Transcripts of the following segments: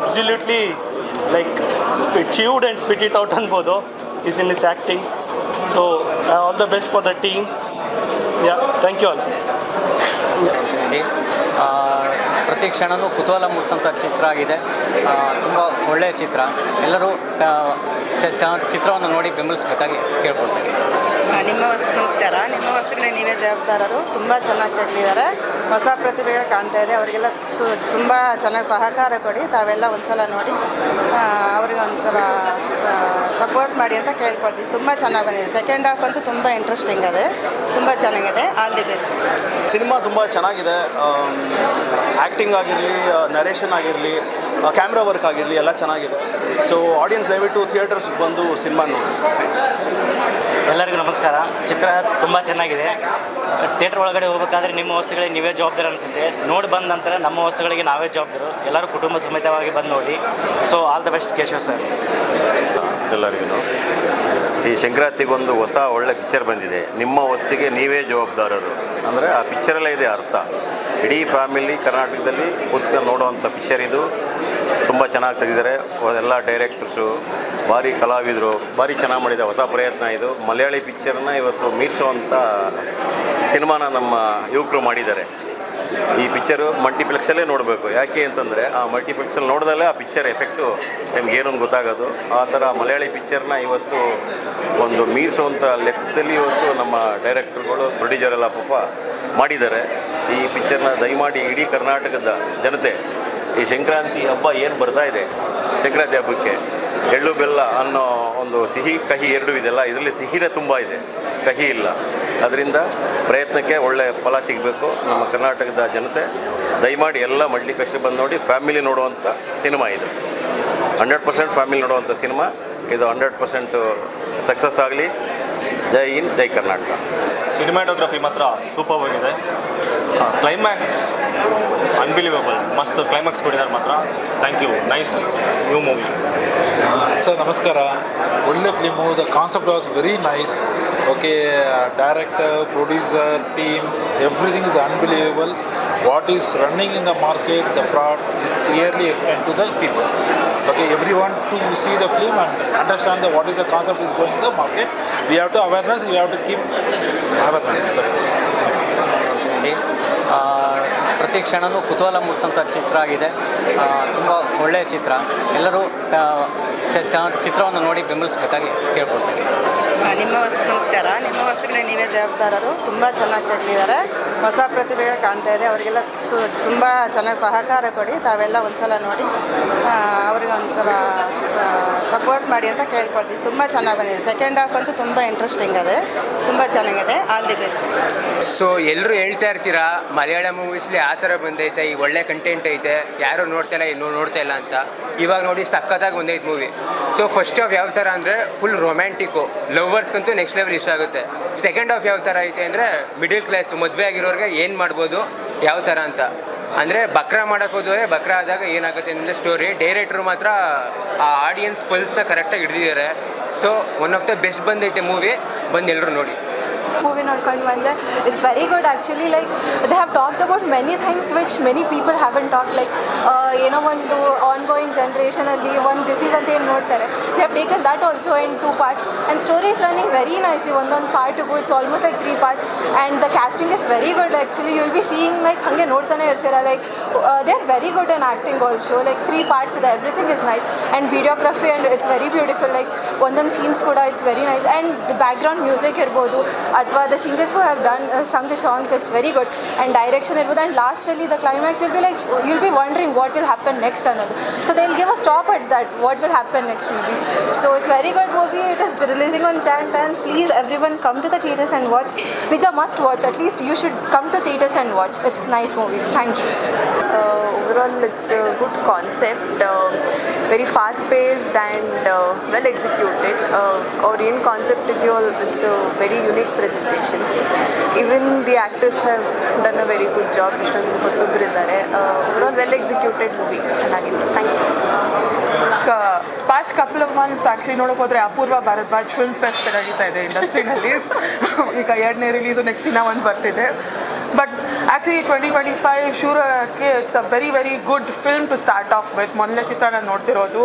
absolutely like chewed and spit it out ಅನ್ಬೋದು is in his acting. So all the best for the team. Yeah, thank you all. ಪ್ರತಿ ಕ್ಷಣವೂ ಕುತೂಹಲ ಮೂಡಿಸೋಂಥ ಚಿತ್ರ ಆಗಿದೆ. ತುಂಬ ಒಳ್ಳೆಯ ಚಿತ್ರ. ಎಲ್ಲರೂ ಚಿತ್ರವನ್ನು ನೋಡಿ ಬೆಂಬಲಿಸಬೇಕಾಗಿ ಕೇಳ್ಕೊಳ್ತೀನಿ. ನಮಸ್ಕಾರ. ನಿಮ್ಮ ವಸ್ತುಗಳೇ ನೀವೇ ಜವಾಬ್ದಾರರು. ತುಂಬ ಚೆನ್ನಾಗಿ ತೆಗೆದಿದ್ದಾರೆ. ಹೊಸ ಪ್ರತಿಭೆಗಳು ಕಾಣ್ತಾ ಇದೆ. ಅವರಿಗೆಲ್ಲ ತುಂಬ ಚೆನ್ನಾಗಿ ಸಹಕಾರ ಕೊಡಿ. ತಾವೆಲ್ಲ ಒಂದ್ಸಲ ನೋಡಿ ಅವ್ರಿಗೆ ಒಂದ್ಸಲ ಸಪೋರ್ಟ್ ಮಾಡಿ ಅಂತ ಕೇಳ್ಕೊಳ್ತೀವಿ. ತುಂಬ ಚೆನ್ನಾಗಿ ಬಂದಿದೆ. ಸೆಕೆಂಡ್ ಹಾಫ್ ಅಂತೂ ತುಂಬ ಇಂಟ್ರೆಸ್ಟಿಂಗ್ ಇದೆ. ತುಂಬ ಚೆನ್ನಾಗಿದೆ. All the best. ಸಿನಿಮಾ ತುಂಬ ಚೆನ್ನಾಗಿದೆ. ಆ್ಯಕ್ಟಿಂಗ್ ಆಗಿರಲಿ, ನರೇಷನ್ ಆಗಿರಲಿ, ಕ್ಯಾಮ್ರಾ ವರ್ಕ್ ಆಗಿರಲಿ ಎಲ್ಲ ಚೆನ್ನಾಗಿದೆ. ಸೊ ಆಡಿಯನ್ಸ್ ದಯವಿಟ್ಟು ಥಿಯೇಟರ್ಸ್ ಬಂದು ಸಿನಿಮಾ ನೋಡಿ. ಥ್ಯಾಂಕ್ಸ್. ಎಲ್ಲರಿಗೂ ನಮಸ್ಕಾರ. ಚಿತ್ರ ತುಂಬ ಚೆನ್ನಾಗಿದೆ. ಥಿಯೇಟ್ರ್ ಒಳಗಡೆ ಹೋಗಬೇಕಾದ್ರೆ ನಿಮ್ಮ ವಸ್ತುಗಳಿಗೆ ನೀವೇ ಜವಾಬ್ದಾರಿ ಅನಿಸುತ್ತೆ. ನೋಡಿ ಬಂದ ನಂತರ ನಮ್ಮ ವಸ್ತುಗಳಿಗೆ ನಾವೇ ಜವಾಬ್ದಾರು. ಎಲ್ಲರೂ ಕುಟುಂಬ ಸಮೇತವಾಗಿ ಬಂದು ನೋಡಿ. So all the best Keshav sir. ಎಲ್ಲರಿಗೂ ಈ ಸಂಕ್ರಾಂತಿಗೊಂದು ಹೊಸ ಒಳ್ಳೆ ಪಿಕ್ಚರ್ ಬಂದಿದೆ. ನಿಮ್ಮ ವಸ್ತುಗೆ ನೀವೇ ಜವಾಬ್ದಾರರು ಅಂದರೆ ಆ ಪಿಕ್ಚರಲ್ಲೇ ಇದೆ ಅರ್ಥ. ಇಡೀ ಫ್ಯಾಮಿಲಿ ಕರ್ನಾಟಕದಲ್ಲಿ ಕೂತ್ಕೊಂಡು ನೋಡುವಂಥ ಪಿಕ್ಚರ್ ಇದು. ತುಂಬ ಚೆನ್ನಾಗಿ ತೆಗೆದಿದ್ದಾರೆ. ಎಲ್ಲ ಡೈರೆಕ್ಟರ್ಸು, ಭಾರಿ ಕಲಾವಿದರು, ಭಾರಿ ಚೆನ್ನಾಗಿ ಮಾಡಿದೆ. ಹೊಸ ಪ್ರಯತ್ನ ಇದು. ಮಲಯಾಳಿ ಪಿಕ್ಚರ್ನ ಇವತ್ತು ಮೀರಿಸುವಂಥ ಸಿನಿಮಾನ ನಮ್ಮ ಯುವಕರು ಮಾಡಿದ್ದಾರೆ. ಈ ಪಿಕ್ಚರು ಮಲ್ಟಿಪ್ಲೆಕ್ಸಲ್ಲೇ ನೋಡಬೇಕು. ಯಾಕೆ ಅಂತಂದರೆ ಆ ಮಲ್ಟಿಪ್ಲೆಕ್ಸಲ್ಲಿ ನೋಡಿದಲ್ಲೇ ಆ ಪಿಕ್ಚರ್ ಎಫೆಕ್ಟು ನಮ್ಗೆ ಏನೊಂದು ಗೊತ್ತಾಗೋದು. ಆ ಥರ ಮಲಯಾಳಿ ಪಿಕ್ಚರ್ನ ಇವತ್ತು ಒಂದು ಮೀರಿಸುವಂಥ ಲೆಕ್ಕದಲ್ಲಿ ಇವತ್ತು ನಮ್ಮ ಡೈರೆಕ್ಟರ್ಗಳು, ಪ್ರೊಡ್ಯೂಸರೆಲ್ಲ ಪಾಪ ಮಾಡಿದ್ದಾರೆ. ಈ ಪಿಕ್ಚರ್ನ ದಯಮಾಡಿ ಇಡೀ ಕರ್ನಾಟಕದ ಜನತೆ ಈ ಸಂಕ್ರಾಂತಿ ಹಬ್ಬ ಏನು ಬರ್ತಾ ಇದೆ, ಸಂಕ್ರಾಂತಿ ಹಬ್ಬಕ್ಕೆ ಎಳ್ಳು ಬೆಲ್ಲ ಅನ್ನೋ ಒಂದು ಸಿಹಿ ಕಹಿ ಎರಡೂ ಇದೆಲ್ಲ, ಇದರಲ್ಲಿ ಸಿಹಿನೇ ತುಂಬ ಇದೆ, ಕಹಿ ಇಲ್ಲ. ಅದರಿಂದ ಪ್ರಯತ್ನಕ್ಕೆ ಒಳ್ಳೆಯ ಫಲ ಸಿಗಬೇಕು. ನಮ್ಮ ಕರ್ನಾಟಕದ ಜನತೆ ದಯಮಾಡಿ ಎಲ್ಲ ಮಲ್ಟಿಪ್ಲೆಕ್ಸ್ ಬಂದು ನೋಡಿ. ಫ್ಯಾಮಿಲಿ ನೋಡುವಂಥ ಸಿನಿಮಾ ಇದು. 100% ಫ್ಯಾಮಿಲಿ ನೋಡುವಂಥ ಸಿನಿಮಾ ಇದು. 100% ಸಕ್ಸಸ್ ಆಗಲಿ. ಜೈ ಹಿಂದ್, ಜೈ ಕರ್ನಾಟಕ. ಸಿನಿಮಾಟೋಗ್ರಫಿ ಮಾತ್ರ ಸೂಪರ್ ಆಗಿದೆ. Climax unbelievable. ಮಸ್ತ್ ಕ್ಲೈಮ್ಯಾಕ್ಸ್ ಕೊಟ್ಟಿದ್ದಾರೆ ಮಾತ್ರ. Thank you. Nice new movie. Sir ನಮಸ್ಕಾರ. ಒಳ್ಳೆ film. The concept was very nice. Okay, director, producer, team, everything is unbelievable. What is running in the market, the fraud is clearly explained to the people. Okay, everyone to see the film and understand that what is the concept is going in the market. We have to awareness, we have to keep awareness. That's it. ಪ್ರತಿ ಕ್ಷಣವೂ ಕುತೂಹಲ ಮೂಡಿಸೋಂಥ ಚಿತ್ರ ಆಗಿದೆ. ತುಂಬ ಒಳ್ಳೆಯ ಚಿತ್ರ. ಎಲ್ಲರೂ ಚಿತ್ರವನ್ನು ನೋಡಿ ಬೆಂಬಲಿಸಬೇಕಾಗಿ ಕೇಳ್ಕೊಳ್ತೀನಿ. ನಮಸ್ಕಾರ. ನಿಮ್ಮ ವಸ್ತುಗಳೇ ನೀವೇ ಜವಾಬ್ದಾರರು. ತುಂಬ ಚೆನ್ನಾಗಿ ತೆಗೆದಿದ್ದಾರೆ. ಹೊಸ ಪ್ರತಿಭೆಗಳು ಕಾಣ್ತಾ ಇದೆ. ಅವರಿಗೆಲ್ಲ ತುಂಬ ಚೆನ್ನಾಗಿ ಸಹಕಾರ ಕೊಡಿ. ತಾವೆಲ್ಲ ಒಂದ್ಸಲ ನೋಡಿ ಅವ್ರಿಗೆ ಒಂದ್ಸಲ ಸಪೋರ್ಟ್ ಮಾಡಿ ಅಂತ ಕೇಳ್ಕೊಳ್ತೀವಿ. ತುಂಬ ಚೆನ್ನಾಗಿ ಬಂದಿದೆ. ಸೆಕೆಂಡ್ ಹಾಫ್ ಅಂತೂ ತುಂಬ ಇಂಟ್ರೆಸ್ಟಿಂಗ್ ಇದೆ. ತುಂಬ ಚೆನ್ನಾಗಿದೆ. All the best. ಸೊ ಎಲ್ಲರೂ ಹೇಳ್ತಾ ಇರ್ತೀರಾ ಮಲಯಾಳ ಮೂವೀಸ್ಲಿ ಆ ಥರ ಬಂದೈತೆ, ಈಗ ಒಳ್ಳೆ ಕಂಟೆಂಟ್ ಐತೆ, ಯಾರೂ ನೋಡ್ತಾ ಇಲ್ಲ, ಇನ್ನೂ ನೋಡ್ತಾ ಇಲ್ಲ ಅಂತ. ಇವಾಗ ನೋಡಿ ಸಖತ್ತಾಗಿ ಬಂದೈತೆ ಮೂವಿ. ಸೊ ಫಸ್ಟ್ ಹಾಫ್ ಯಾವ ಥರ ಅಂದರೆ ಫುಲ್ ರೊಮ್ಯಾಂಟಿಕ್ಕು, ಲವ್ವರ್ಸ್ಗಂತೂ ನೆಕ್ಸ್ಟ್ ಲೆವೆಲ್ ಇಷ್ಟ ಆಗುತ್ತೆ. ಸೆಕೆಂಡ್ ಹಾಫ್ ಯಾವ ಥರ ಐತೆ ಅಂದರೆ ಮಿಡಿಲ್ ಕ್ಲಾಸ್ ಮದುವೆ ಆಗಿರೋರಿಗೆ ಏನು ಮಾಡ್ಬೋದು, ಯಾವ ಥರ ಅಂತ. ಅಂದರೆ ಬಕ್ರಾ ಮಾಡೋಕ್ಕೆ ಹೋದರೆ ಬಕ್ರಾ ಆದಾಗ ಏನಾಗುತ್ತೆ ಅಂದರೆ ಸ್ಟೋರಿ. ಡೈರೆಕ್ಟ್ರು ಮಾತ್ರ ಆ ಆಡಿಯನ್ಸ್ ಪಲ್ಸ್ನ ಕರೆಕ್ಟಾಗಿ ಹಿಡಿದಿದ್ದಾರೆ. So one of the best ಬಂದೈತೆ ಮೂವಿ. ಬಂದು ಎಲ್ಲರೂ ನೋಡಿ. ಮೂವಿ ನೋಡ್ಕೊಂಡು ಬಂದೆ. It's very good actually. Like they have talked about many things which many people haven talk. Like ಏನೋ ಒಂದು ಆನ್ ಗೋಯಿಂಗ್ ಜನ್ರೇಷನಲ್ಲಿ ಒಂದು ಡಿಸೀಸ್ ಅಂತ ಏನು ನೋಡ್ತಾರೆ, they have taken that also in 2 parts and story is running very nicely. ಒಂದೊಂದು ಪಾರ್ಟಿಗೂ it's almost like 3 parts and the casting is very good actually. You will be seeing like ಹಾಗೆ ನೋಡ್ತಾನೆ ಇರ್ತೀರ. Like they are very good in acting also. Like 3 parts ಇದೆ. Everything is nice and videography and it's very beautiful. Like ಒಂದೊಂದು scenes ಕೂಡ it's very nice and background music ಇರ್ಬೋದು ಅಥವಾ the singers who have done sung the songs, it's very good and direction ಇರ್ಬೋದು. And ಲಾಸ್ಟಲ್ಲಿ the climax will be like you'll be wondering what will happen next ಅನ್ನೋದು. So they'll give a stop at that, what will happen next maybe. So it's very good movie. It is releasing on Jan 10. Please everyone come to the theatres and watch. It's a must watch. At least you should come to theatres and watch. It's nice movie. Thank you. Overall it's a good concept, very fast paced and well executed. Korean concept ಇದೆಯಲ್ಲ, it's a very unique presentations. Even the actors have done a very good job. ಇಷ್ಟೊಂದು ಹೊಸಬ್ರಿದ್ದಾರೆ. Overall well executed movie. ಚೆನ್ನಾಗಿತ್ತು. Thank you. Past couple of months actually ನೋಡೋಕೆ ಹೋದರೆ ಅಪೂರ್ವ Bharadwaj film fest ನಡೀತಾ ಇದೆ ಇಂಡಸ್ಟ್ರಿನಲ್ಲಿ. ಈಗ 2ನೇ ರಿಲೀಸು ನೆಕ್ಸ್ಟ್ ಇನ್ನೂ ಒಂದು ಬರ್ತಿದೆ. ಬಟ್ ಆ್ಯಕ್ಚುಲಿ 2025 ಶೂರಕ್ಕೆ it's a very very good film to start off with. ಮೊದಲನೇ ಚಿತ್ರ ನಾನು ನೋಡ್ತಿರೋದು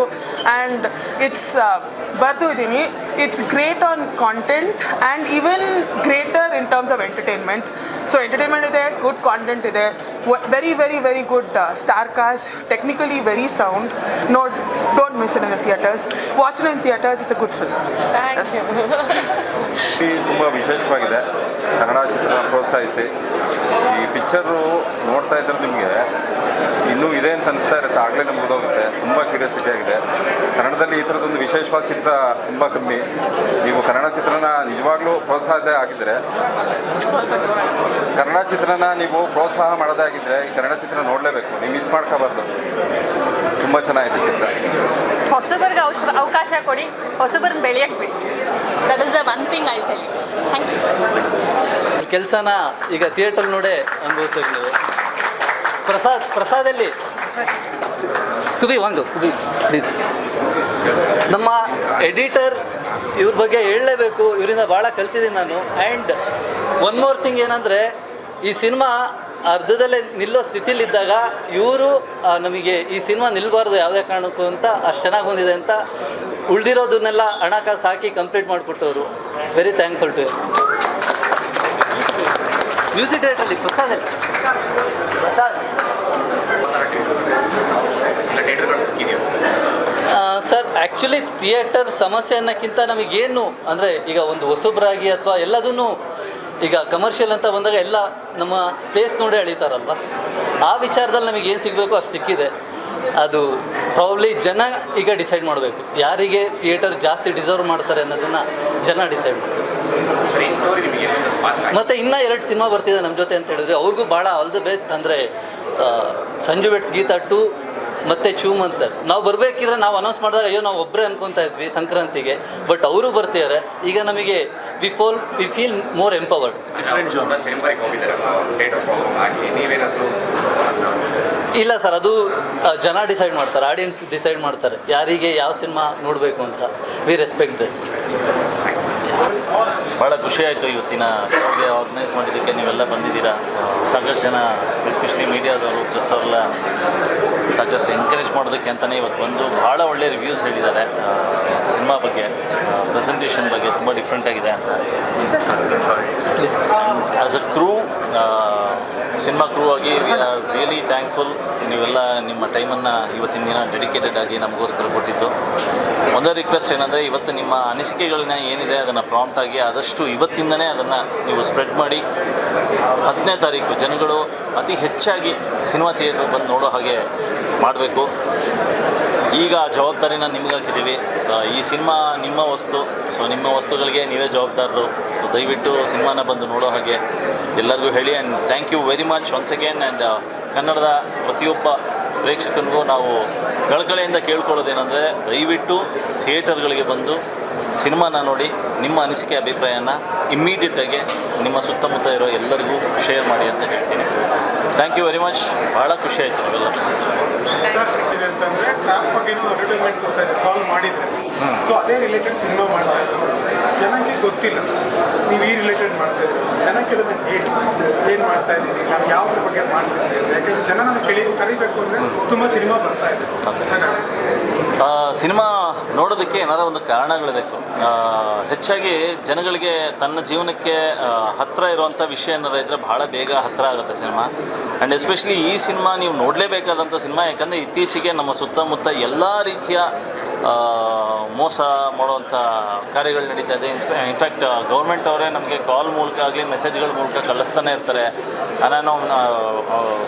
ಆ್ಯಂಡ್ ಇಟ್ಸ್ ಬರ್ದು ಇದ್ದೀನಿ. It's great on content and even greater in terms of entertainment. So entertainment ಇದೆ, ಗುಡ್ ಕಾಂಟೆಂಟ್ ಇದೆ, very very very good star cast, technically very sound. Don't miss it in the theatres, watch it in theatres. It's a good film. ತುಂಬ ವಿಶೇಷವಾಗಿದೆ. ಕನ್ನಡ ಚಿತ್ರ ಪ್ರೋತ್ಸಾಹಿಸಿ. ಈ picture ನೋಡ್ತಾ ಇದ್ದರೆ ನಿಮಗೆ ಇನ್ನೂ ಇದೆ ಅಂತ ಅನಿಸ್ತಾ ಇರುತ್ತೆ, ಆಗಲೇ ನಮ್ಗೆ ಗೊತ್ತಾಗುತ್ತೆ. ತುಂಬ ಕ್ಯೂರಿಯಾಸಿಟಿ ಆಗಿದೆ. ಕನ್ನಡದಲ್ಲಿ ಈ ಥರದೊಂದು ವಿಶೇಷವಾದ ಚಿತ್ರ ತುಂಬ ಕಮ್ಮಿ. ನೀವು ಕನ್ನಡ ಚಿತ್ರನ ನಿಜವಾಗ್ಲೂ ಪ್ರೋತ್ಸಾಹ ಆಗಿದ್ದರೆ, ಕನ್ನಡ ಚಿತ್ರನ ನೀವು ಪ್ರೋತ್ಸಾಹ ಮಾಡೋದೇ ಆಗಿದ್ದರೆ ಈ ಕನ್ನಡ ಚಿತ್ರ ನೋಡಲೇಬೇಕು, ನೀವು ಮಿಸ್ ಮಾಡ್ಕೋಬಾರ್ದು. ತುಂಬ ಚೆನ್ನಾಗಿದೆ ಚಿತ್ರ. ಹೊಸಬರಿಗೆ ಅವಕಾಶ ಕೊಡಿ, ಹೊಸಬರನ್ನ ಬೆಳೆಯಕ್ಕೆ ಬಿಡಿ. That is the one thing I tell you. Thank you. ಕೆಲಸನ ಈಗ ಥಿಯೇಟರ್ ನೋಡೇ ಅನುಭವಿಸ್ಬೇಕು ನೀವು. ಪ್ರಸಾದಲ್ಲಿ ಕುಬಿ ಪ್ಲೀಸ್. ನಮ್ಮ ಎಡಿಟರ್ ಇವ್ರ ಬಗ್ಗೆ ಹೇಳಲೇಬೇಕು, ಇವರಿಂದ ಭಾಳ ಕಲ್ತಿದ್ದೀನಿ ನಾನು. ಆ್ಯಂಡ್ ಒನ್ ಮೋರ್ ಥಿಂಗ್ ಏನಂದರೆ, ಈ ಸಿನಿಮಾ ಅರ್ಧದಲ್ಲೇ ನಿಲ್ಲೋ ಸ್ಥಿತಿಲಿದ್ದಾಗ ಇವರು ನಮಗೆ ಈ ಸಿನಿಮಾ ನಿಲ್ಲಬಾರ್ದು ಯಾವುದೇ ಕಾರಣಕ್ಕೂ ಅಂತ ಅಷ್ಟು ಚೆನ್ನಾಗಿ ಬಂದಿದೆ ಅಂತ ಉಳಿದಿರೋದನ್ನೆಲ್ಲ ಹಣಕಾಸು ಹಾಕಿ ಕಂಪ್ಲೀಟ್ ಮಾಡಿಕೊಟ್ಟವರು. Very thankful to you. Music ಡೈರೆಕ್ಟರಲ್ಲಿ ಪ್ರಸಾದಲ್ಲಿ ಸರ್, ಆ್ಯಕ್ಚುಲಿ ಥಿಯೇಟರ್ ಸಮಸ್ಯೆ ಅನ್ನೋಕ್ಕಿಂತ ನಮಗೇನು ಅಂದರೆ, ಈಗ ಒಂದು ಹೊಸಬ್ರಾಗಿ ಅಥವಾ ಎಲ್ಲದೂ ಈಗ ಕಮರ್ಷಿಯಲ್ ಅಂತ ಬಂದಾಗ ಎಲ್ಲ ನಮ್ಮ ಫೇಸ್ ನೋಡೇ ಎಳಿತಾರಲ್ವ, ಆ ವಿಚಾರದಲ್ಲಿ ನಮಗೇನು ಸಿಗಬೇಕು ಅಷ್ಟು ಸಿಕ್ಕಿದೆ. ಅದು ಪ್ರಾಬ್ಲಿ ಜನ ಈಗ ಡಿಸೈಡ್ ಮಾಡಬೇಕು, ಯಾರಿಗೆ ಥಿಯೇಟರ್ ಜಾಸ್ತಿ ಡಿಸರ್ವ್ ಮಾಡ್ತಾರೆ ಅನ್ನೋದನ್ನು ಜನ ಡಿಸೈಡ್ ಮಾಡಬೇಕು. ಮತ್ತು ಇನ್ನೂ 2 ಸಿನಿಮಾ ಬರ್ತಿದೆ ನಮ್ಮ ಜೊತೆ ಅಂತ ಹೇಳಿದ್ರೆ ಅವ್ರಿಗೂ ಭಾಳ ಆಲ್ ದಿ ಬೆಸ್ಟ್. ಅಂದರೆ ಸಂಜು ಬೆಟ್ಸ್ ಗೀತಾ 2 ಮತ್ತು ಚೂಮ್ ಅಂತ ನಾವು ಬರಬೇಕಿದ್ರೆ ನಾವು ಅನೌನ್ಸ್ ಮಾಡಿದಾಗ ಅಯ್ಯೋ ನಾವು ಒಬ್ಬರೇ ಅನ್ಕೊತಾ ಇದ್ವಿ ಸಂಕ್ರಾಂತಿಗೆ, ಬಟ್ ಅವರು ಬರ್ತಿದ್ದಾರೆ. ಈಗ ನಮಗೆ ವಿ ಫೀಲ್ ಮೋರ್ ಎಂಪವರ್ಡ್. ಇಲ್ಲ ಸರ್, ಅದು ಜನ ಡಿಸೈಡ್ ಮಾಡ್ತಾರೆ, ಆಡಿಯನ್ಸ್ ಡಿಸೈಡ್ ಮಾಡ್ತಾರೆ ಯಾರಿಗೆ ಯಾವ ಸಿನಿಮಾ ನೋಡಬೇಕು ಅಂತ. We respect that. ಭಾಳ ಖುಷಿ ಆಯಿತು ಇವತ್ತಿನ ಶೋಗೆ ಆರ್ಗನೈಸ್ ಮಾಡಿದ್ದಕ್ಕೆ. ನೀವೆಲ್ಲ ಬಂದಿದ್ದೀರಾ, ಸಾಕಷ್ಟು ಜನ ಎಸ್ಪೆಷಲಿ ಮೀಡಿಯಾದವರು, ಪ್ರೆಸ್ ಅವರೆಲ್ಲ ಸಾಕಷ್ಟು ಎನ್ಕರೇಜ್ ಮಾಡೋದಕ್ಕೆ ಅಂತಲೇ ಇವತ್ತು ಬಂದು ಭಾಳ ಒಳ್ಳೆ ರಿವ್ಯೂಸ್ ಹೇಳಿದ್ದಾರೆ ಸಿನಿಮಾ ಬಗ್ಗೆ, ಪ್ರೆಸೆಂಟೇಷನ್ ಬಗ್ಗೆ ತುಂಬ ಡಿಫ್ರೆಂಟ್ ಆಗಿದೆ ಅಂತ. ಆ್ಯಸ್ ಅ ಕ್ರೂ, ಸಿನಿಮಾ ಕ್ರೂ ಆಗಿ ವಿ ಆರ್ ರಿಯಲಿ ಥ್ಯಾಂಕ್ಫುಲ್. ನೀವೆಲ್ಲ ನಿಮ್ಮ ಟೈಮನ್ನು ಇವತ್ತಿನ ದಿನ ಡೆಡಿಕೇಟೆಡ್ ಆಗಿ ನಮಗೋಸ್ಕರ ಕೊಟ್ಟಿದ್ದು. ಒಂದೇ ರಿಕ್ವೆಸ್ಟ್ ಏನಂದರೆ, ಇವತ್ತು ನಿಮ್ಮ ಅನಿಸಿಕೆಗಳನ್ನ ಏನಿದೆ ಅದನ್ನು ಪ್ರಾಂಪ್ಟ್ ಆಗಿ ಆದಷ್ಟು ಇವತ್ತಿಂದನೇ ಅದನ್ನು ನೀವು ಸ್ಪ್ರೆಡ್ ಮಾಡಿ. 10ನೇ ತಾರೀಕು ಜನಗಳು ಅತಿ ಹೆಚ್ಚಾಗಿ ಸಿನಿಮಾ ಥಿಯೇಟ್ರಿಗೆ ಬಂದು ನೋಡೋ ಹಾಗೆ ಮಾಡಬೇಕು. ಈಗ ಜವಾಬ್ದಾರಿನ ನಿಮ್ಗೆ ಹಾಕಿದ್ದೀವಿ. ಈ ಸಿನಿಮಾ ನಿಮ್ಮ ವಸ್ತು, ಸೊ ನಿಮ್ಮ ವಸ್ತುಗಳಿಗೆ ನೀವೇ ಜವಾಬ್ದಾರರು. ಸೊ ದಯವಿಟ್ಟು ಸಿನಿಮಾನ ಬಂದು ನೋಡೋ ಹಾಗೆ ಎಲ್ಲರಿಗೂ ಹೇಳಿ. And thank you very much once again. And ಕನ್ನಡದ ಪ್ರತಿಯೊಬ್ಬ ಪ್ರೇಕ್ಷಕನಿಗೂ ನಾವು ಕಳಕಳಿಯಿಂದ ಕೇಳ್ಕೊಳ್ಳೋದೇನೆಂದರೆ, ದಯವಿಟ್ಟು ಥಿಯೇಟರ್ಗಳಿಗೆ ಬಂದು ಸಿನಿಮಾನ ನೋಡಿ ನಿಮ್ಮ ಅನಿಸಿಕೆ ಅಭಿಪ್ರಾಯನ ಇಮ್ಮಿಡಿಯೇಟಾಗಿ ನಿಮ್ಮ ಸುತ್ತಮುತ್ತ ಇರೋ ಎಲ್ಲರಿಗೂ ಶೇರ್ ಮಾಡಿ ಅಂತ ಹೇಳ್ತೀನಿ. Thank you very much. ಭಾಳ ಖುಷಿ ಆಯಿತು ನಾವೆಲ್ಲ ಅಂತಂದರೆ ಟ್ರಾಪ್ ಬಗ್ಗೆ ಅಡ್ವರ್ಟೈಸ್ಮೆಂಟ್ ಕೊಡ್ತಾ ಇದ್ದಾರೆ, ಕಾಲ್ ಮಾಡಿದರೆ. ಸೊ ಅದೇ ರಿಲೇಟೆಡ್ ಸಿನಿಮಾ ಮಾಡ್ತಾ ಇದ್ದಾರೆ. ಜನಕ್ಕೆ ಗೊತ್ತಿಲ್ಲ ನೀವು ಈ ರಿಲೇಟೆಡ್ ಮಾಡ್ತಾ ಇದ್ದೀರಿ, ಜನಕ್ಕೆ ಅದನ್ನು ಏನು ಮಾಡ್ತಾ ಇದ್ದೀರಿ, ನಾವು ಯಾವುದ್ರ ಬಗ್ಗೆ ಮಾಡ್ತಿದ್ದೀವಿ. ಯಾಕೆಂದರೆ ಜನ ನಾನು ಕರಿಬೇಕು ಅಂದರೆ ತುಂಬ ಸಿನಿಮಾ ಬರ್ತಾ ಇದೆ. ಸಿನಿಮಾ ನೋಡೋದಕ್ಕೆ ಏನಾರ ಒಂದು ಕಾರಣಗಳಿರಬೇಕು. ಹೆಚ್ಚಾಗಿ ಜನಗಳಿಗೆ ತನ್ನ ಜೀವನಕ್ಕೆ ಹತ್ತಿರ ಇರುವಂಥ ವಿಷಯ ಏನಾರ ಇದ್ದರೆ ಭಾಳ ಬೇಗ ಹತ್ತಿರ ಆಗುತ್ತೆ ಸಿನಿಮಾ. ಆ್ಯಂಡ್ ಎಸ್ಪೆಷಲಿ ಈ ಸಿನಿಮಾ ನೀವು ನೋಡಲೇಬೇಕಾದಂಥ ಸಿನಿಮಾ. ಯಾಕಂದರೆ ಇತ್ತೀಚೆಗೆ ನಮ್ಮ ಸುತ್ತಮುತ್ತ ಎಲ್ಲ ರೀತಿಯ ಮೋಸ ಮಾಡುವಂಥ ಕಾರ್ಯಗಳು ನಡೀತಾ ಇದೆ. ಇನ್ಫ್ಯಾಕ್ಟ್ ಗೌರ್ಮೆಂಟ್ ಅವರೇ ನಮಗೆ ಕಾಲ್ ಮೂಲಕ ಆಗಲಿ ಮೆಸೇಜ್ಗಳ ಮೂಲಕ ಕಳಿಸ್ತಾನೆ ಇರ್ತಾರೆ. ನಾನು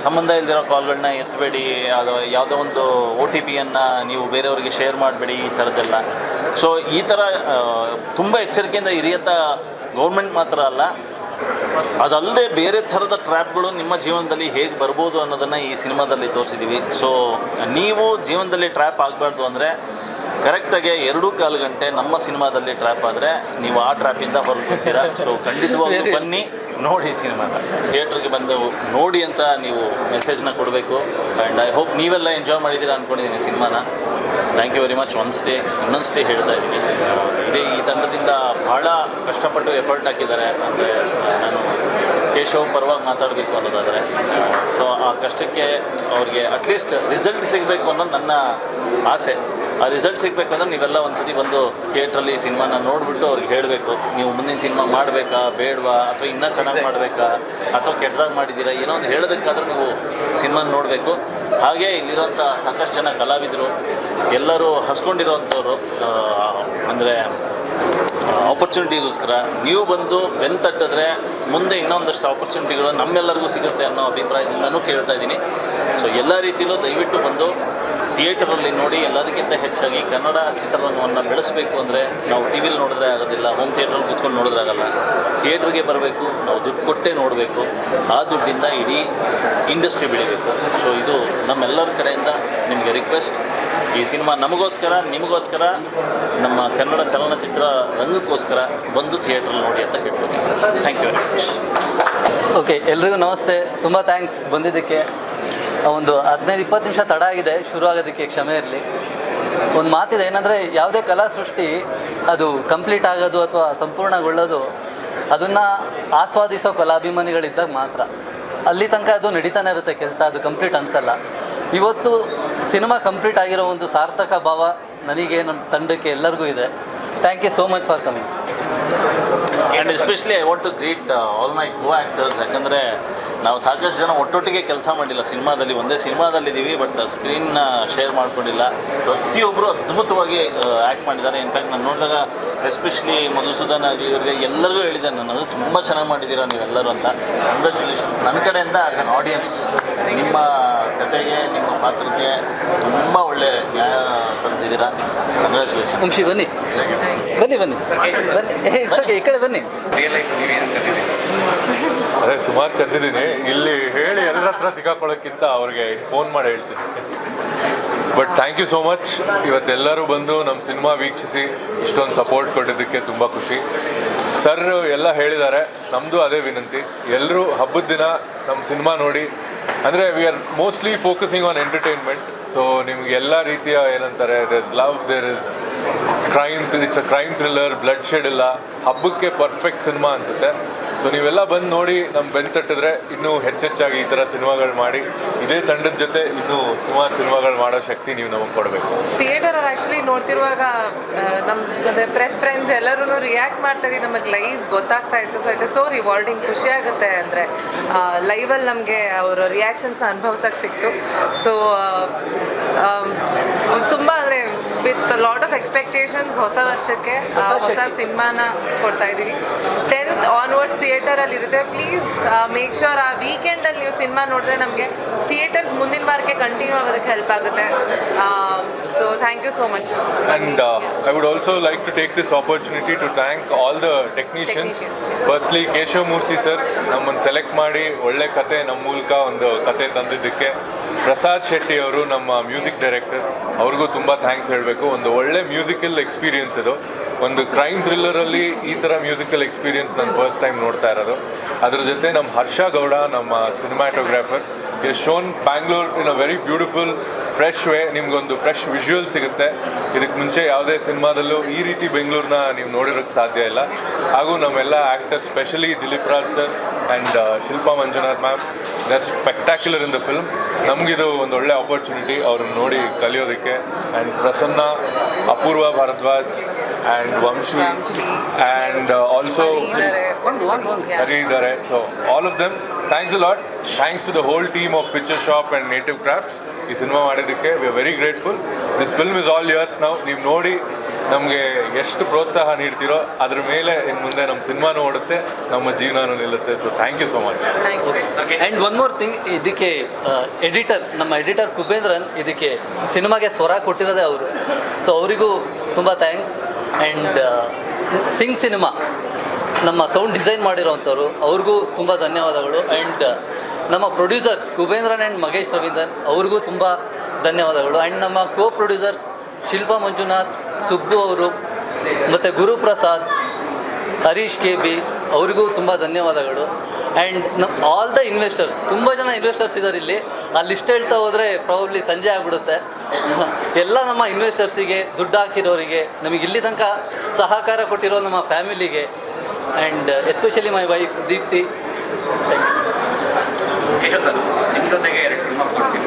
ಸಂಬಂಧ ಇಲ್ದಿರೋ ಕಾಲ್ಗಳನ್ನ ಎತ್ತಬೇಡಿ, ಅದು ಯಾವುದೋ ಒಂದು OTPಯನ್ನು ನೀವು ಬೇರೆಯವರಿಗೆ ಶೇರ್ ಮಾಡಬೇಡಿ, ಈ ಥರದ್ದೆಲ್ಲ. ಸೊ ಈ ಥರ ತುಂಬ ಎಚ್ಚರಿಕೆಯಿಂದ ಇರಿ ಅಂತ ಗೌರ್ಮೆಂಟ್ ಮಾತ್ರ ಅಲ್ಲ, ಅದಲ್ಲದೆ ಬೇರೆ ಥರದ ಟ್ರ್ಯಾಪ್ಗಳು ನಿಮ್ಮ ಜೀವನದಲ್ಲಿ ಹೇಗೆ ಬರ್ಬೋದು ಅನ್ನೋದನ್ನು ಈ ಸಿನಿಮಾದಲ್ಲಿ ತೋರಿಸಿದ್ದೀವಿ. ಸೊ ನೀವು ಜೀವನದಲ್ಲಿ ಟ್ರ್ಯಾಪ್ ಆಗಬಾರ್ದು ಅಂದರೆ ಕರೆಕ್ಟಾಗಿ 2.25 ಗಂಟೆ ನಮ್ಮ ಸಿನಿಮಾದಲ್ಲಿ ಟ್ರ್ಯಾಪ್ ಆದರೆ ನೀವು ಆ ಟ್ರ್ಯಾಪಿಂದ ಹೊರಗೆ ಬರ್ತೀರಾ. ಸೊ ಖಂಡಿತವಾಗ್ಲೂ ಬನ್ನಿ, ನೋಡಿ ಸಿನಿಮಾನ ಥಿಯೇಟ್ರಿಗೆ ಬಂದು ನೋಡಿ ಅಂತ ನೀವು ಮೆಸೇಜ್ನ ಕೊಡಬೇಕು. ಆ್ಯಂಡ್ ಐ ಹೋಪ್ ನೀವೆಲ್ಲ ಎಂಜಾಯ್ ಮಾಡಿದ್ದೀರಾ ಅಂದ್ಕೊಂಡಿದ್ದೀನಿ ಸಿನಿಮಾನ. Thank you very much. ಇನ್ನೊಂದು ಡೇ ಹೇಳ್ತಾ ಇದ್ದೀನಿ, ಈ ತಂಡದಿಂದ ಬಹಳ ಕಷ್ಟಪಟ್ಟು ಎಫರ್ಟ್ ಹಾಕಿದ್ದಾರೆ. ಅಂದರೆ ನಾನು ಕೇಶವ್ ಪರವಾಗಿ ಮಾತಾಡಬೇಕು ಅನ್ನೋದಾದರೆ, ಸೊ ಆ ಕಷ್ಟಕ್ಕೆ ಅವ್ರಿಗೆ ಅಟ್ಲೀಸ್ಟ್ ರಿಸಲ್ಟ್ ಸಿಗಬೇಕು ಅನ್ನೋದು ನನ್ನ ಆಸೆ. ಆ ರಿಸಲ್ಟ್ ಸಿಗಬೇಕು ಅಂದರೆ ನೀವೆಲ್ಲ ಒಂದ್ಸತಿ ಬಂದು ಥಿಯೇಟ್ರಲ್ಲಿ ಸಿನಿಮಾನ ನೋಡಿಬಿಟ್ಟು ಅವ್ರಿಗೆ ಹೇಳಬೇಕು, ನೀವು ಮುಂದಿನ ಸಿನಿಮಾ ಮಾಡಬೇಕಾ ಬೇಡವಾ, ಅಥವಾ ಇನ್ನೂ ಚೆನ್ನಾಗಿ ಮಾಡಬೇಕಾ, ಅಥವಾ ಕೆಟ್ಟದಾಗಿ ಮಾಡಿದ್ದೀರಾ, ಏನೋ ಒಂದು ಹೇಳೋದಕ್ಕಾದ್ರೂ ನೀವು ಸಿನಿಮಾನ ನೋಡಬೇಕು. ಹಾಗೆ ಇಲ್ಲಿರೋಂಥ ಸಾಕಷ್ಟು ಜನ ಕಲಾವಿದರು ಎಲ್ಲರೂ ಹಸ್ಕೊಂಡಿರೋವಂಥವ್ರು, ಅಂದರೆ ಆಪರ್ಚುನಿಟಿಗೋಸ್ಕರ ನೀವು ಬಂದು ಬೆನ್ನು ತಟ್ಟಿದ್ರೆ ಮುಂದೆ ಇನ್ನೊಂದಷ್ಟು ಆಪರ್ಚುನಿಟಿಗಳು ನಮ್ಮೆಲ್ಲರಿಗೂ ಸಿಗುತ್ತೆ ಅನ್ನೋ ಅಭಿಪ್ರಾಯದಿಂದನೂ ಕೇಳ್ತಾ ಇದ್ದೀನಿ. ಸೊ ಎಲ್ಲ ರೀತಿಯಲ್ಲೂ ದಯವಿಟ್ಟು ಬಂದು ಥಿಯೇಟರಲ್ಲಿ ನೋಡಿ. ಎಲ್ಲದಕ್ಕಿಂತ ಹೆಚ್ಚಾಗಿ ಕನ್ನಡ ಚಿತ್ರರಂಗವನ್ನು ಬೆಳೆಸಬೇಕು ಅಂದರೆ ನಾವು ಟಿ ವಿಲಿ ನೋಡಿದ್ರೆ ಆಗೋದಿಲ್ಲ, ಹೋಮ್ ಥಿಯೇಟ್ರಲ್ಲಿ ಕೂತ್ಕೊಂಡು ನೋಡಿದ್ರೆ ಆಗಲ್ಲ. ಥಿಯೇಟ್ರಿಗೆ ಬರಬೇಕು, ನಾವು ದುಡ್ಡು ಕೊಟ್ಟೇ ನೋಡಬೇಕು. ಆ ದುಡ್ಡಿಂದ ಇಡೀ ಇಂಡಸ್ಟ್ರಿ ಬೆಳಿಬೇಕು. ಸೊ ಇದು ನಮ್ಮೆಲ್ಲರ ಕಡೆಯಿಂದ ನಿಮಗೆ ರಿಕ್ವೆಸ್ಟ್. ಈ ಸಿನಿಮಾ ನಮಗೋಸ್ಕರ, ನಿಮಗೋಸ್ಕರ, ನಮ್ಮ ಕನ್ನಡ ಚಲನಚಿತ್ರ ರಂಗಕ್ಕೋಸ್ಕರ ಬಂದು ಥಿಯೇಟ್ರಲ್ಲಿ ನೋಡಿ ಅಂತ ಕೇಳ್ಕೊತೀನಿ. Thank you very much. Okay, ಎಲ್ರಿಗೂ ನಮಸ್ತೆ. ತುಂಬ ಥ್ಯಾಂಕ್ಸ್ ಬಂದಿದ್ದಕ್ಕೆ. ಒಂದು 15-20 ನಿಮಿಷ ತಡ ಆಗಿದೆ ಶುರು ಆಗೋದಕ್ಕೆ, ಕ್ಷಮೆ ಇರಲಿ. ಒಂದು ಮಾತಿದೆ, ಏನಂದರೆ ಯಾವುದೇ ಕಲಾ ಸೃಷ್ಟಿ ಅದು ಕಂಪ್ಲೀಟ್ ಆಗೋದು ಅಥವಾ ಸಂಪೂರ್ಣಗೊಳ್ಳೋದು ಅದನ್ನು ಆಸ್ವಾದಿಸೋ ಕಲಾಭಿಮಾನಿಗಳಿದ್ದಾಗ ಮಾತ್ರ. ಅಲ್ಲಿ ತನಕ ಅದು ನಡೀತಾನೆ ಇರುತ್ತೆ ಕೆಲಸ, ಅದು ಕಂಪ್ಲೀಟ್ ಅನಿಸಲ್ಲ. ಇವತ್ತು ಸಿನಿಮಾ ಕಂಪ್ಲೀಟ್ ಆಗಿರೋ ಒಂದು ಸಾರ್ಥಕ ಭಾವ ನನಗೆ, ನಮ್ಮ ತಂಡಕ್ಕೆ, ಎಲ್ಲರಿಗೂ ಇದೆ. Thank you so much for coming. And especially I want to greet all my co actors. ಯಾಕಂದರೆ ನಾವು ಸಾಕಷ್ಟು ಜನ ಒಟ್ಟೊಟ್ಟಿಗೆ ಕೆಲಸ ಮಾಡಿಲ್ಲ ಸಿನಿಮಾದಲ್ಲಿ, ಒಂದೇ ಸಿನಿಮಾದಲ್ಲಿದ್ದೀವಿ, ಬಟ್ ಸ್ಕ್ರೀನ್ನ ಶೇರ್ ಮಾಡ್ಕೊಂಡಿಲ್ಲ. ಪ್ರತಿಯೊಬ್ಬರು ಅದ್ಭುತವಾಗಿ ಆ್ಯಕ್ಟ್ ಮಾಡಿದ್ದಾರೆ. ಇನ್ಫ್ಯಾಕ್ಟ್ ನಾನು ನೋಡಿದಾಗ ಎಸ್ಪೆಷಲಿ ಮಧುಸೂದನ್ ಆಗಲಿ ಇವರಿಗೆ ಎಲ್ಲರಿಗೂ ಹೇಳಿದ್ದೆ ನಾನು, ಅದು ತುಂಬ ಚೆನ್ನಾಗಿ ಮಾಡಿದ್ದೀರಾ ನೀವೆಲ್ಲರೂ ಅಂತ. ಕಂಗ್ರ್ಯಾಚುಲೇಷನ್ಸ್ ನನ್ನ ಕಡೆಯಿಂದ ಆ್ಯಸ್ ಅನ್ ಆಡಿಯನ್ಸ್. ನಿಮ್ಮ ಕತೆಗೆ, ನಿಮ್ಮ ಪಾತ್ರಕ್ಕೆ ತುಂಬ ಒಳ್ಳೆ ನ್ಯಾಯ ಸಲ್ಲಿಸಿದ್ದೀರಾ. ಕಂಗ್ರ್ಯಾಚುಲೇಷನ್. ವಂಶಿ ಬನ್ನಿ ಬನ್ನಿ ಬನ್ನಿ ಬನ್ನಿ, ಇಟ್ಸ್ ಈ ಕಡೆ ಬನ್ನಿ. ಅದೇ ಸುಮಾರು ಕದ್ದಿದ್ದೀನಿ ಇಲ್ಲಿ ಹೇಳಿ ಎಲ್ಲರ ಹತ್ರ ಸಿಕ್ಕಾಕೊಳ್ಳೋಕ್ಕಿಂತ ಅವ್ರಿಗೆ ಫೋನ್ ಮಾಡಿ ಹೇಳ್ತೀನಿ. But thank you so much. ಇವತ್ತೆಲ್ಲರೂ ಬಂದು ನಮ್ಮ ಸಿನಿಮಾ ವೀಕ್ಷಿಸಿ ಇಷ್ಟೊಂದು ಸಪೋರ್ಟ್ ಕೊಟ್ಟಿದ್ದಕ್ಕೆ ತುಂಬ ಖುಷಿ. ಸರ್ ಎಲ್ಲ ಹೇಳಿದ್ದಾರೆ, ನಮ್ಮದು ಅದೇ ವಿನಂತಿ, ಎಲ್ಲರೂ ಹಬ್ಬದ ದಿನ ನಮ್ಮ ಸಿನಿಮಾ ನೋಡಿ. ಅಂದರೆ we are mostly focusing on entertainment. So ನಿಮ್ಗೆ ಎಲ್ಲ ರೀತಿಯ ಏನಂತಾರೆ, there is love, there is crime, it's a crime thriller, bloodshed ಇಲ್ಲ. ಹಬ್ಬಕ್ಕೆ ಪರ್ಫೆಕ್ಟ್ ಸಿನಿಮಾ ಅನಿಸುತ್ತೆ. ಸೊ ನೀವೆಲ್ಲ ಬಂದು ನೋಡಿ ನಮ್ಮ ಬೆನ್ನು ತಟ್ಟಿದ್ರೆ ಇನ್ನೂ ಹೆಚ್ಚೆಚ್ಚಾಗಿ ಈ ಥರ ಸಿನಿಮಾಗಳು ಮಾಡಿ, ಇದೇ ತಂಡದ ಜೊತೆ ಇನ್ನೂ ಸುಮಾರು ಸಿನಿಮಾಗಳು ಮಾಡೋ ಶಕ್ತಿ ನೀವು ನಮಗೆ ಕೊಡಬೇಕು. ಥಿಯೇಟರಲ್ಲಿ ಆ್ಯಕ್ಚುಲಿ ನೋಡ್ತಿರುವಾಗ ನಮ್ಮ ಅಂದರೆ ಪ್ರೆಸ್ ಫ್ರೆಂಡ್ಸ್ ಎಲ್ಲರೂ ರಿಯಾಕ್ಟ್ ಮಾಡ್ತಾರೆ, ನಮಗೆ ಲೈವ್ ಗೊತ್ತಾಗ್ತಾ ಇತ್ತು. So it is so rewarding, ಖುಷಿ ಆಗುತ್ತೆ. ಅಂದರೆ ಲೈವಲ್ಲಿ ನಮಗೆ ಅವರ ರಿಯಾಕ್ಷನ್ಸ್ನ ಅನುಭವಿಸೋಕ್ಕೆ ಸಿಕ್ತು. ಸೊ ತುಂಬ ಅಂದರೆ ವಿತ್ ಲಾಟ್ ಆಫ್ ಎಕ್ಸ್ಪೆಕ್ಟೇಷನ್ಸ್ ಹೊಸ ವರ್ಷಕ್ಕೆ ಹೊಸ ಸಿನಿಮಾನ ಕೊಡ್ತಾ ಇದ್ದೀವಿ. 10th ಆನ್ವರ್ಡ್ಸ್ ಥಿಯೇಟರಲ್ಲಿ ಇರುತ್ತೆ. ಪ್ಲೀಸ್ ಮೇಕ್ ಶ್ಯೂರ್ ಆ ವೀಕೆಂಡಲ್ಲಿ ನೀವು ಸಿನಿಮಾ ನೋಡಿದ್ರೆ ನಮಗೆ ಥಿಯೇಟರ್ಸ್ ಮುಂದಿನ ವಾರಕ್ಕೆ ಕಂಟಿನ್ಯೂ ಆಗೋದಕ್ಕೆ ಹೆಲ್ಪ್ ಆಗುತ್ತೆ. So thank you so much. And I would also like to take this opportunity to thank all the technicians. Firstly Keshav Murthy sir ನಮ್ಮನ್ನು ಸೆಲೆಕ್ಟ್ ಮಾಡಿ ಒಳ್ಳೆ ಕತೆ ನಮ್ಮ ಮೂಲಕ ಒಂದು ಕತೆ ತಂದಿದ್ದಕ್ಕೆ. ಪ್ರಸಾದ್ ಶೆಟ್ಟಿ ಅವರು ನಮ್ಮ ಮ್ಯೂಸಿಕ್ ಡೈರೆಕ್ಟರ್, ಅವ್ರಿಗೂ ತುಂಬ ಥ್ಯಾಂಕ್ಸ್ ಹೇಳಬೇಕು. ಒಂದು ಒಳ್ಳೆ ಮ್ಯೂಸಿಕಲ್ ಎಕ್ಸ್ಪೀರಿಯನ್ಸ್ ಇದು. ಒಂದು ಕ್ರೈಮ್ ಥ್ರಿಲ್ಲರಲ್ಲಿ ಈ ಥರ ಮ್ಯೂಸಿಕಲ್ ಎಕ್ಸ್ಪೀರಿಯನ್ಸ್ ನಾನು ಫಸ್ಟ್ ಟೈಮ್ ನೋಡ್ತಾ ಇರೋದು. ಅದ್ರ ಜೊತೆ ನಮ್ಮ ಹರ್ಷ ಗೌಡ, ನಮ್ಮ cinematographer, is shown Bangalore in a very beautiful fresh way. ನಿಮ್ಗೊಂದು ಫ್ರೆಶ್ ವಿಜುವಲ್ ಸಿಗುತ್ತೆ. ಇದಕ್ಕೆ ಮುಂಚೆ ಯಾವುದೇ ಸಿನಿಮಾದಲ್ಲೂ ಈ ರೀತಿ ಬೆಂಗಳೂರನ್ನ ನೀವು ನೋಡಿರೋಕ್ಕೆ ಸಾಧ್ಯ ಇಲ್ಲ. ಹಾಗೂ ನಮ್ಮೆಲ್ಲ actors, specially Dileep Raj sir and Shilpa Manjunath ma'am, they are spectacular in the film. ನಮಗಿದು ಒಂದು ಒಳ್ಳೆ ಆಪರ್ಚುನಿಟಿ ಅವ್ರನ್ನ ನೋಡಿ ಕಲಿಯೋದಕ್ಕೆ. And Prasanna, Apoorva Bharadwaj and Vamshi and also Hari idare. So all of them, thanks a lot. Thanks to the whole team of Picture Shop and Native Crafts. ಈ cinema ಮಾಡಿದ್ದಕ್ಕೆ we are very grateful. This film is all yours now. ನೀವು ನೋಡಿ ನಮಗೆ ಎಷ್ಟು ಪ್ರೋತ್ಸಾಹ ನೀಡ್ತೀರೋ ಅದ್ರ ಮೇಲೆ ಇನ್ನು ಮುಂದೆ ನಮ್ಮ ಸಿನಿಮಾನೂ ಓಡುತ್ತೆ, ನಮ್ಮ ಜೀವನನೂ ನಿಲ್ಲುತ್ತೆ. So thank you so much. And one more thing, ಇದಕ್ಕೆ ಎಡಿಟರ್, ನಮ್ಮ ಎಡಿಟರ್ ಕುಬೇಂದ್ರನ್ ಇದಕ್ಕೆ ಸಿನಿಮಾಗೆ ಸ್ವರ ಕೊಟ್ಟಿರೋದೇ ಅವರು. ಸೊ ಅವರಿಗೂ ತುಂಬ ಥ್ಯಾಂಕ್ಸ್. ಆ್ಯಂಡ್ ಸಿಂಗ್ ಸಿನಿಮಾ ನಮ್ಮ ಸೌಂಡ್ ಡಿಸೈನ್ ಮಾಡಿರೋವಂಥವ್ರು, ಅವ್ರಿಗೂ ತುಂಬ ಧನ್ಯವಾದಗಳು. ಆ್ಯಂಡ್ ನಮ್ಮ ಪ್ರೊಡ್ಯೂಸರ್ಸ್ ಕುಬೇಂದ್ರನ್ ಆ್ಯಂಡ್ ಮಗೇಶ್ ರವೀಂದ್ರನ್, ಅವ್ರಿಗೂ ತುಂಬ ಧನ್ಯವಾದಗಳು. ಆ್ಯಂಡ್ ನಮ್ಮ ಕೋ ಪ್ರೊಡ್ಯೂಸರ್ಸ್ ಶಿಲ್ಪಾ ಮಂಜುನಾಥ್, ಸುಬ್ಬು ಅವರು, ಮತ್ತು ಗುರುಪ್ರಸಾದ್, ಹರೀಶ್ ಕೆ ಬಿ, ಅವರಿಗೂ ತುಂಬ ಧನ್ಯವಾದಗಳು. ಆ್ಯಂಡ್ ಆಲ್ ದ ಇನ್ವೆಸ್ಟರ್ಸ್, ತುಂಬ ಜನ ಇನ್ವೆಸ್ಟರ್ಸ್ ಇದ್ದಾರೆ ಇಲ್ಲಿ. ಆ ಲಿಸ್ಟ್ ಹೇಳ್ತಾ ಹೋದರೆ ಪ್ರಾಬಬ್ಲಿ ಸಂಜೆ ಆಗಿಬಿಡುತ್ತೆ. ಎಲ್ಲ ನಮ್ಮ ಇನ್ವೆಸ್ಟರ್ಸಿಗೆ, ದುಡ್ಡು ಹಾಕಿರೋರಿಗೆ, ನಮಗೆ ಇಲ್ಲಿ ತನಕ ಸಹಕಾರ ಕೊಟ್ಟಿರೋ ನಮ್ಮ ಫ್ಯಾಮಿಲಿಗೆ, and especially my wife Deepti. Thank you. Keshav sir, ನಿಮ್ಮ ಜೊತೆಗೆ 2 ಸಿನಿಮಾ ಕೊಡಿಸಿ